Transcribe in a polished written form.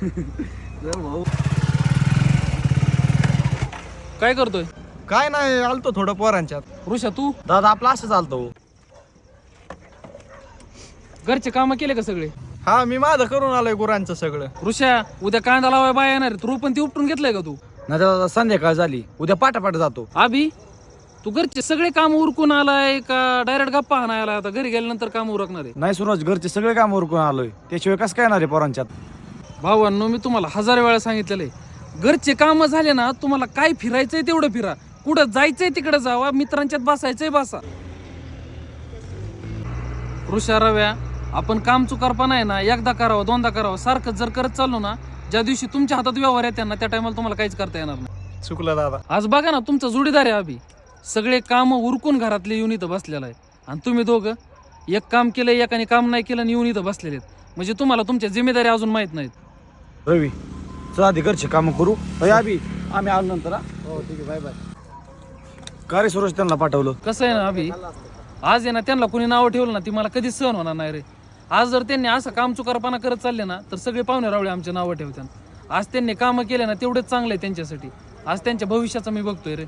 भाऊ काय करतोय? काय नाही, आलतो थोडं पोरांच्यात. ऋषा तू दादा आपला असं चालतो. घरचे काम केले का सगळे? हा मी माझं करून आलोय गुरांचं सगळं. ऋषा उद्या कांदा लावाय बाय येणार तू पण ती उपटून घेतलंय का तू? नाही दादा संध्याकाळ झाली, उद्या पाटापाट जातो. अभि तू घरचे सगळे काम उरकून आलाय का डायरेक्ट गप्पा हाणाय आलाय? आता घरी गेल्यानंतर काम उरकणार आहे. नाही सूरज, घरचे सगळे काम उरकून आलोय, त्याशिवाय कसं काय येणार आहे पोरांच्यात. भावांनो मी तुम्हाला 1000 वेळा सांगितलेलं आहे, घरचे काम झाले ना तुम्हाला काय फिरायचंय तेवढं फिरा, कुठं जायचंय तिकडे जावा, मित्रांच्यात बसायचंय बसा. ऋषा रव्या आपण काम चुकारपणा आहे ना एकदा करावं दोनदा करावं, सारखं जर करत चाललो ना ज्या दिवशी तुमच्या हातात व्यवहार येते ना त्या टायमाला तुम्हाला काहीच करता येणार नाही. चुकलं दादा. आज बघा ना तुमचा जोडीदार आहे अभि, सगळे काम उरकून घरातले येऊन इथं बसलेला आहे आणि तुम्ही दोघं एक काम केलं एकाने काम नाही केलं आणि येऊन इथं बसलेले आहेत. म्हणजे तुम्हाला तुमच्या जिम्मेदारी अजून माहित नाहीत. रवी चल आधी घरचे काम करू. अभि आम्ही आलो नंतर. हो ठीक आहे, बाय बाय. का रे सूरज त्यांना पाठवलं? कसं आहे ना अभि, आज आहे ना त्यांना कोणी नावं ठेवलं ना ती मला कधीच सहन होणार नाही रे. आज जर त्यांनी असं काम चुकारपणा करत चालले ना तर सगळे पाहुणे रावळे आमचे नावं ठेवतात. आज त्यांनी कामं केले ना तेवढेच चांगलं आहे त्यांच्यासाठी. आज त्यांच्या भविष्याचं मी बघतोय रे.